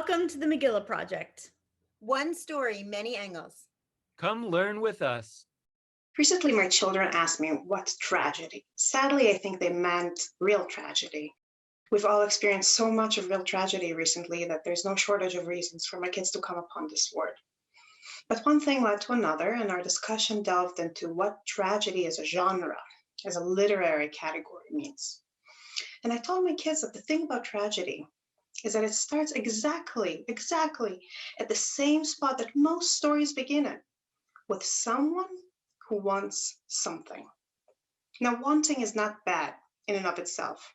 Welcome to the Megillah Project. One story, many angles. Come learn with us. Recently, my children asked me, what's tragedy? Sadly, I think they meant real tragedy. We've all experienced so much of real tragedy recently that there's no shortage of reasons for my kids to come upon this word. But one thing led to another, and our discussion delved into what tragedy as a genre, as a literary category means. And I told my kids that the thing about tragedy is that it starts exactly at the same spot that most stories begin at, with someone who wants something. Now, wanting is not bad in and of itself.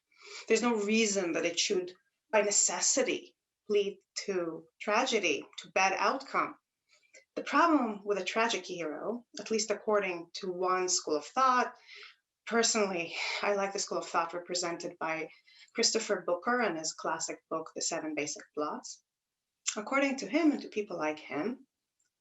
There's no reason that it should, by necessity, lead to tragedy, to bad outcome. The problem with a tragic hero, at least according to one school of thought, personally, I like the school of thought represented by Christopher Booker and his classic book, The 7 Basic Plots. According to him and to people like him,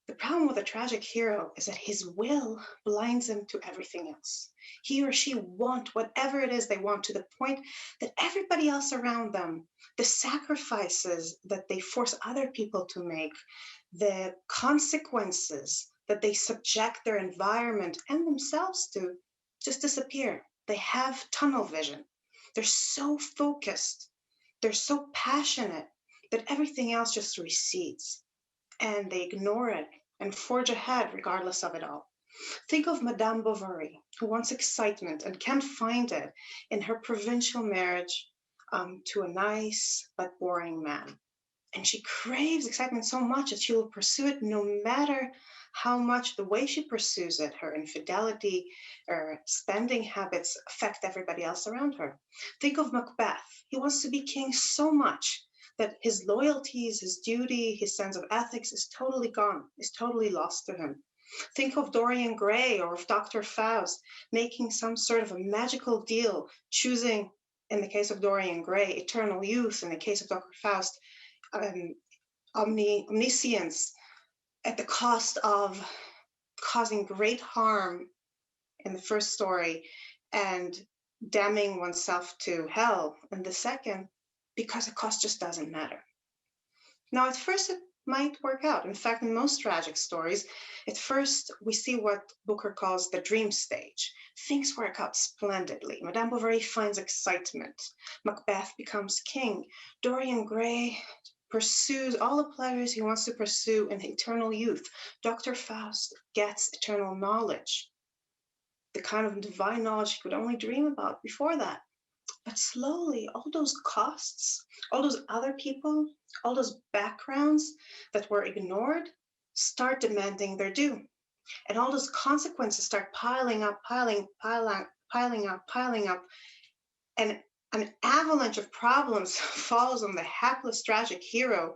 the problem with a tragic hero is that his will blinds him to everything else. He or she want whatever it is they want, to the point that everybody else around them, the sacrifices that they force other people to make, the consequences that they subject their environment and themselves to, just disappear. They have tunnel vision. They're so focused, they're so passionate that everything else just recedes, and they ignore it and forge ahead regardless of it all. Think of Madame Bovary, who wants excitement and can't find it in her provincial marriage to a nice but boring man. And she craves excitement so much that she will pursue it no matter how much the way she pursues it, her infidelity, her spending habits, affect everybody else around her. Think of Macbeth. He wants to be king so much that his loyalties, his duty, his sense of ethics is totally gone, is totally lost to him. Think of Dorian Gray or of Dr. Faust, making some sort of a magical deal, choosing, in the case of Dorian Gray, eternal youth, in the case of Dr. Faust, omniscience, at the cost of causing great harm in the first story and damning oneself to hell in the second, because the cost just doesn't matter. Now, at first it might work out. In fact, in most tragic stories, at first we see what Booker calls the dream stage. Things work out splendidly. Madame Bovary finds excitement. Macbeth becomes king. Dorian Gray pursues all the pleasures he wants to pursue in eternal youth. Dr. Faust gets eternal knowledge, the kind of divine knowledge he could only dream about before that. But slowly, all those costs, all those other people, all those backgrounds that were ignored start demanding their due. And all those consequences start piling up. And an avalanche of problems falls on the hapless tragic hero,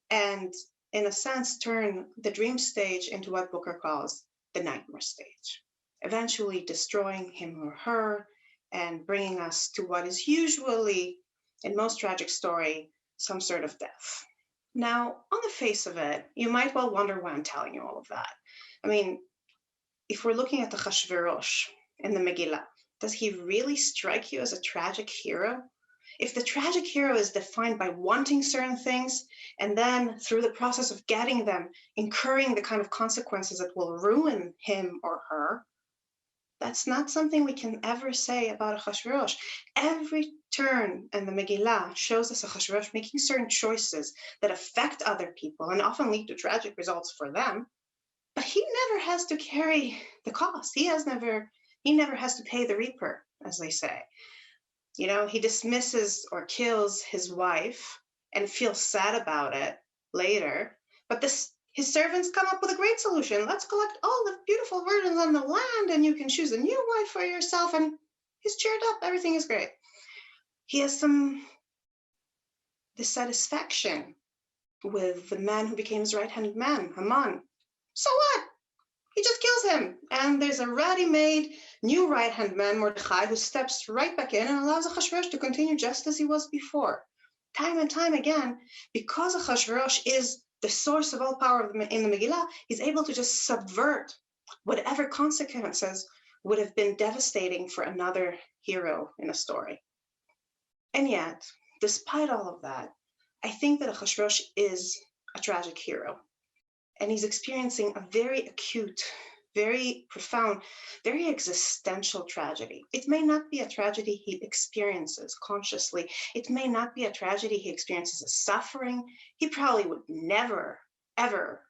and in a sense turn the dream stage into what Booker calls the nightmare stage, eventually destroying him or her and bringing us to what is usually, in most tragic story, some sort of death. Now, on the face of it, you might well wonder why I'm telling you all of that. I mean, if we're looking at the Ahasuerus in the Megillah, does he really strike you as a tragic hero? If the tragic hero is defined by wanting certain things, and then through the process of getting them, incurring the kind of consequences that will ruin him or her, that's not something we can ever say about Ahasuerus. Every turn in the Megillah shows us Ahasuerus making certain choices that affect other people and often lead to tragic results for them, but he never has to carry the cost. He never has to pay the reaper, as they say. You know, he dismisses or kills his wife and feels sad about it later, but his servants come up with a great solution. Let's collect all the beautiful virgins on the land and you can choose a new wife for yourself. And he's cheered up, everything is great. He has some dissatisfaction with the man who became his right-hand man, Haman. So what? He just kills him. And there's a ready-made new right-hand man, Mordechai, who steps right back in and allows Ahasuerus to continue just as he was before. Time and time again, because Ahasuerus is the source of all power in the Megillah, he's able to just subvert whatever consequences would have been devastating for another hero in a story. And yet, despite all of that, I think that Ahasuerus is a tragic hero, and he's experiencing a very acute, very profound, very existential tragedy. It may not be a tragedy he experiences consciously. It may not be a tragedy he experiences as suffering. He probably would never, ever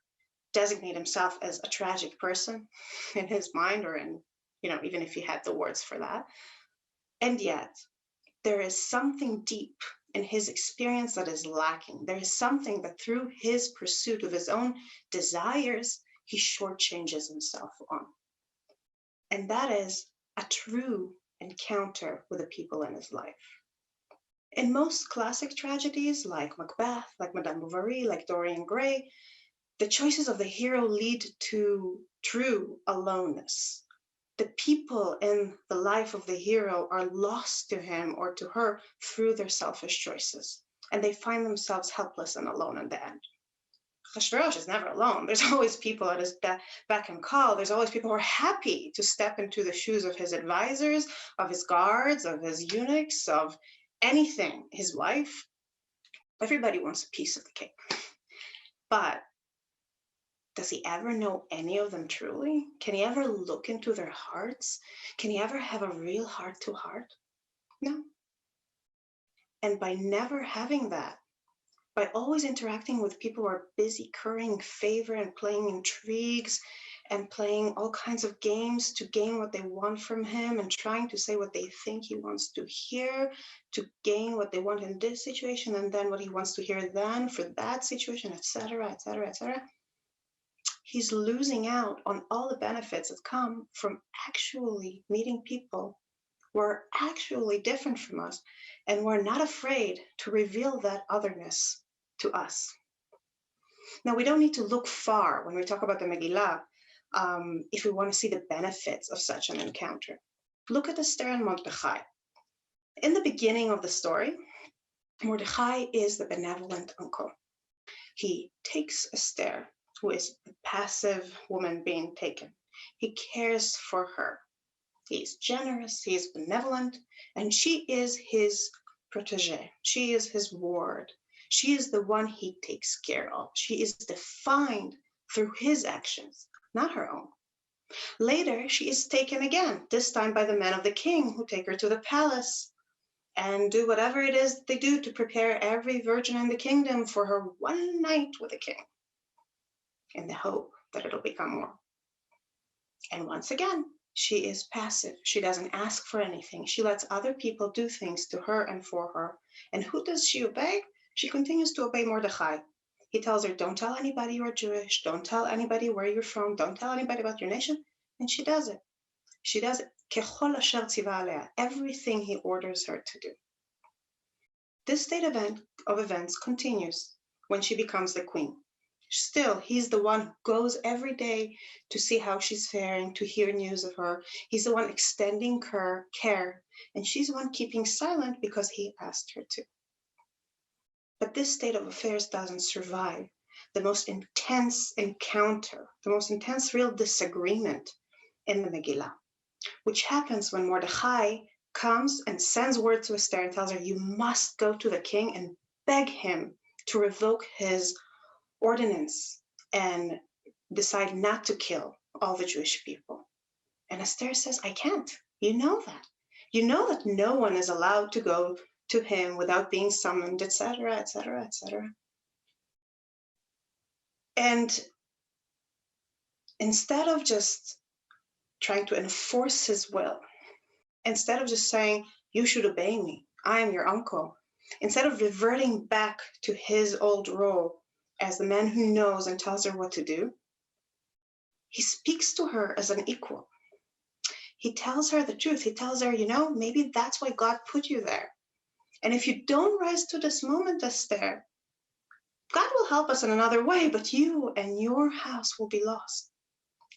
designate himself as a tragic person in his mind, or in, even if he had the words for that. And yet, there is something deep in his experience that is lacking. There is something that through his pursuit of his own desires, he shortchanges himself on. And that is a true encounter with the people in his life. In most classic tragedies, like Macbeth, like Madame Bovary, like Dorian Gray, the choices of the hero lead to true aloneness. The people in the life of the hero are lost to him or to her through their selfish choices, and they find themselves helpless and alone in the end. Ahasuerus is never alone. There's always people at his beck and call. There's always people who are happy to step into the shoes of his advisors, of his guards, of his eunuchs, of anything, his wife. Everybody wants a piece of the cake. But does he ever know any of them truly? Can he ever look into their hearts? Can he ever have a real heart-to-heart? No. And by never having that, by always interacting with people who are busy currying favor and playing intrigues and playing all kinds of games to gain what they want from him and trying to say what they think he wants to hear to gain what they want in this situation and then what he wants to hear then for that situation, etc., etc., etc., he's losing out on all the benefits that come from actually meeting people who are actually different from us, and we're not afraid to reveal that otherness to us. Now, we don't need to look far when we talk about the Megillah if we want to see the benefits of such an encounter. Look at Esther and Mordechai. In the beginning of the story, Mordechai is the benevolent uncle. He takes Esther, who is a passive woman being taken. He cares for her. He's generous, he's benevolent, and she is his protege. She is his ward. She is the one he takes care of. She is defined through his actions, not her own. Later, she is taken again, this time by the men of the king, who take her to the palace and do whatever it is they do to prepare every virgin in the kingdom for her one night with the king, in the hope that it'll become more. And once again, she is passive. She doesn't ask for anything. She lets other people do things to her and for her. And who does she obey? She continues to obey Mordechai. He tells her, don't tell anybody you're Jewish. Don't tell anybody where you're from. Don't tell anybody about your nation. And she does it. She does it. Kechol asher tziva alea, everything he orders her to do. This state of events continues when she becomes the queen. Still, he's the one who goes every day to see how she's faring, to hear news of her. He's the one extending her care, and she's the one keeping silent because he asked her to. But this state of affairs doesn't survive the most intense encounter, the most intense real disagreement in the Megillah, which happens when Mordechai comes and sends word to Esther and tells her, you must go to the king and beg him to revoke his ordinance and decide not to kill all the Jewish people. And Esther says, I can't. You know that. You know that no one is allowed to go to him without being summoned, etc., etc., etc. And instead of just trying to enforce his will, instead of just saying, you should obey me, I am your uncle, instead of reverting back to his old role as the man who knows and tells her what to do, he speaks to her as an equal. He tells her the truth. He tells her, maybe that's why God put you there. And if you don't rise to this moment, Esther, God will help us in another way, but you and your house will be lost.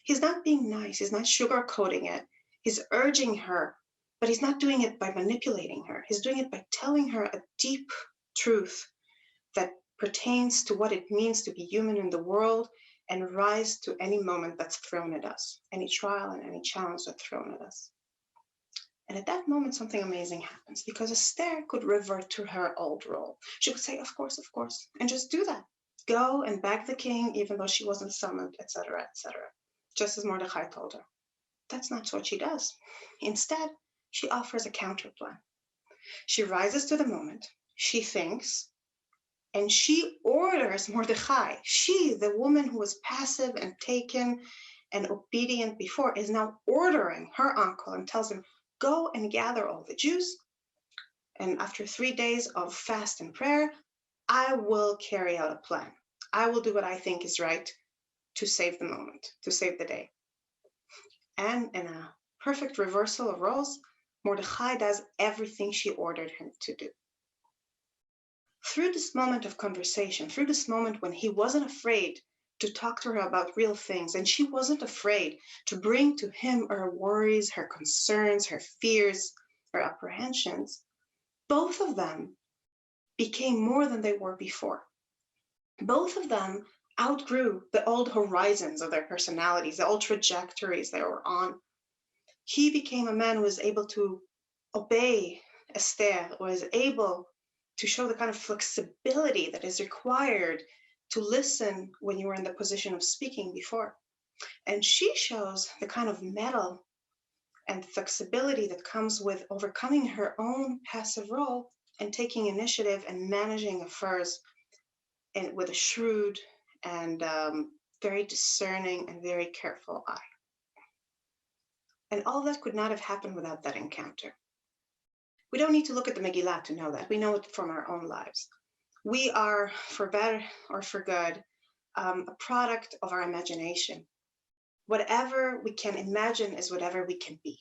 He's not being nice. He's not sugarcoating it. He's urging her, but he's not doing it by manipulating her. He's doing it by telling her a deep truth that pertains to what it means to be human in the world and rise to any moment that's thrown at us, any trial and any challenge that's thrown at us. And at that moment, something amazing happens because Esther could revert to her old role. She could say, of course, and just do that. Go and beg the king, even though she wasn't summoned, etc., just as Mordechai told her. That's not what she does. Instead, she offers a counter plan. She rises to the moment, she thinks, and she orders Mordechai. She, the woman who was passive and taken and obedient before, is now ordering her uncle and tells him, go and gather all the Jews, and after 3 days of fast and prayer, I will carry out a plan. I will do what I think is right to save the moment, to save the day. And in a perfect reversal of roles, Mordechai does everything she ordered him to do. Through this moment of conversation, through this moment when he wasn't afraid to talk to her about real things, and she wasn't afraid to bring to him her worries, her concerns, her fears, her apprehensions, both of them became more than they were before. Both of them outgrew the old horizons of their personalities, the old trajectories they were on. He became a man who was able to obey Esther, was able to show the kind of flexibility that is required to listen when you were in the position of speaking before. And she shows the kind of mettle and flexibility that comes with overcoming her own passive role and taking initiative and managing affairs and with a shrewd and very discerning and very careful eye. And all that could not have happened without that encounter. We don't need to look at the Megillah to know that. We know it from our own lives. We are, for better or for good, a product of our imagination. Whatever we can imagine is whatever we can be.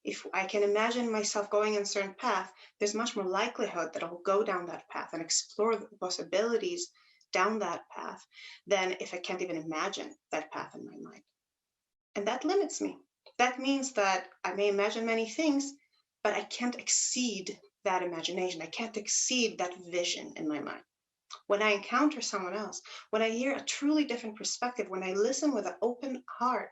If I can imagine myself going in a certain path, there's much more likelihood that I'll go down that path and explore the possibilities down that path than if I can't even imagine that path in my mind. And that limits me. That means that I may imagine many things, but I can't exceed that imagination. I can't exceed that vision in my mind. When I encounter someone else, when I hear a truly different perspective, when I listen with an open heart,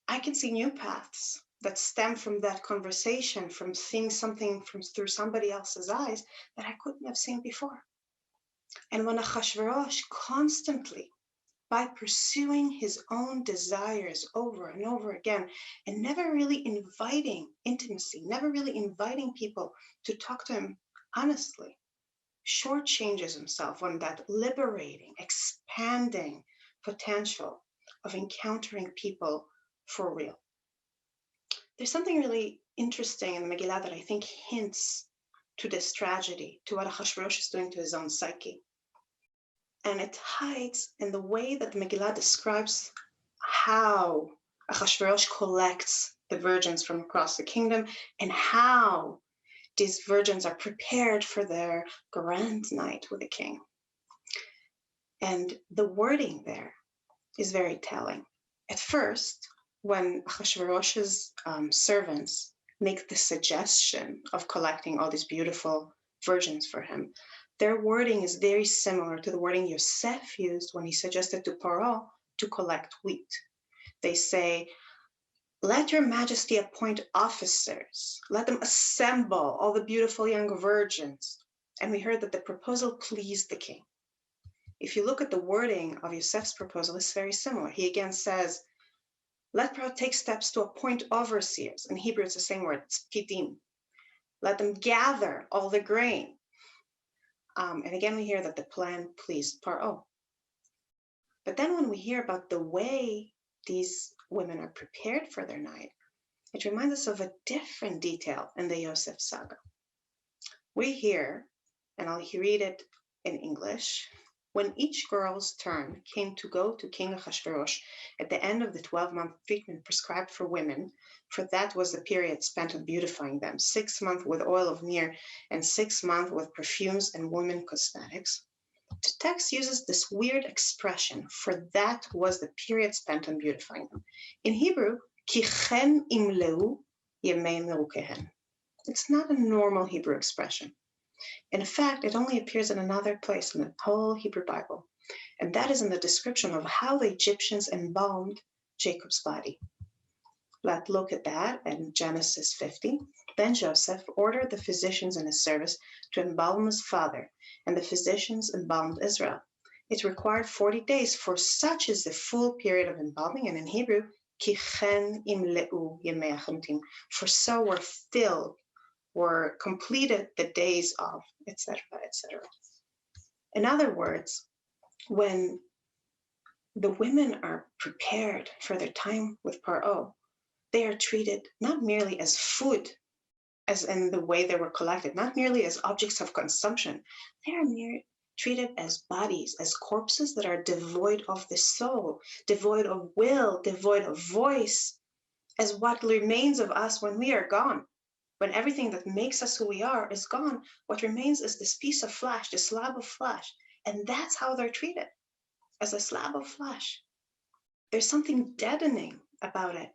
I can see new paths that stem from that conversation, from seeing something through somebody else's eyes that I couldn't have seen before. And when Ahasuerus constantly, by pursuing his own desires over and over again, and never really inviting intimacy, never really inviting people to talk to him honestly, shortchanges himself on that liberating, expanding potential of encountering people for real. There's something really interesting in the Megillah that I think hints to this tragedy, to what Ahasuerus is doing to his own psyche. And it hides in the way that the Megillah describes how Ahasuerus collects the virgins from across the kingdom and how these virgins are prepared for their grand night with the king. And the wording there is very telling. At first, when Ahasuerus's servants make the suggestion of collecting all these beautiful virgins for him, their wording is very similar to the wording Yosef used when he suggested to Paro to collect wheat. They say, let your majesty appoint officers, let them assemble all the beautiful young virgins. And we heard that the proposal pleased the king. If you look at the wording of Yosef's proposal, it's very similar. He again says, let Paro take steps to appoint overseers. In Hebrew, it's the same word, it's pidim. Let them gather all the grain. And again, we hear that the plan pleased Paro. But then when we hear about the way these women are prepared for their night, it reminds us of a different detail in the Yosef saga. We hear, and I'll read it in English, when each girl's turn came to go to King Ahasuerus at the end of the 12-month treatment prescribed for women, for that was the period spent on beautifying them, 6 months with oil of myrrh and 6 months with perfumes and women cosmetics. The text uses this weird expression, for that was the period spent on beautifying them. In Hebrew, ki chen imleu yemei merukehen. It's not a normal Hebrew expression. In fact, it only appears in another place in the whole Hebrew Bible, and that is in the description of how the Egyptians embalmed Jacob's body. Let's look at that in Genesis 50. Then Joseph ordered the physicians in his service to embalm his father, and the physicians embalmed Israel. It required 40 days, for such is the full period of embalming, and in Hebrew, ki chen imleu yemei hamtim, for so were completed the days of, etc., etc. In other words, when the women are prepared for their time with Paro, they are treated not merely as food, as in the way they were collected, not merely as objects of consumption. They are treated as bodies, as corpses that are devoid of the soul, devoid of will, devoid of voice, as what remains of us when we are gone. When everything that makes us who we are is gone, what remains is this piece of flesh, this slab of flesh. And that's how they're treated, as a slab of flesh. There's something deadening about it.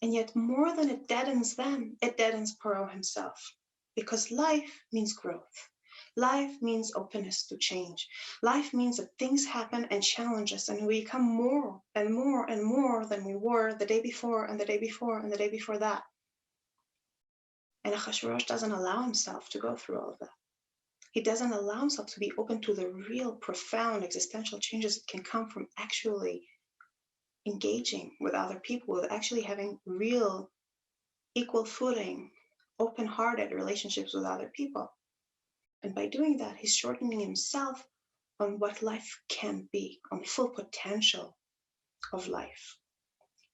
And yet more than it deadens them, it deadens Paro himself. Because life means growth. Life means openness to change. Life means that things happen and challenge us, and we become more and more and more than we were the day before and the day before and the day before that. And Ahasuerus doesn't allow himself to go through all of that. He doesn't allow himself to be open to the real profound existential changes that can come from actually engaging with other people, with actually having real equal footing, open-hearted relationships with other people. And by doing that, he's shortening himself on what life can be, on the full potential of life.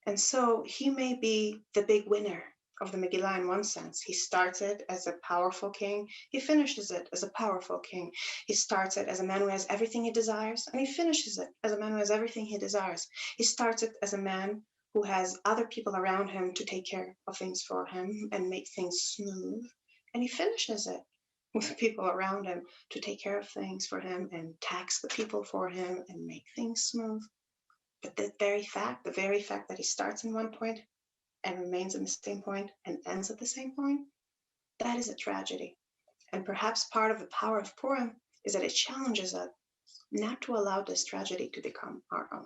And so he may be the big winner of the Megillah in one sense. He starts it as a powerful king. He finishes it as a powerful king. He starts it as a man who has everything he desires, and he finishes it as a man who has everything he desires. He starts it as a man who has other people around him to take care of things for him and make things smooth. And he finishes it with people around him to take care of things for him and tax the people for him and make things smooth. But the very fact that he starts in one point and remains in the same point and ends at the same point, that is a tragedy. And perhaps part of the power of Purim is that it challenges us not to allow this tragedy to become our own.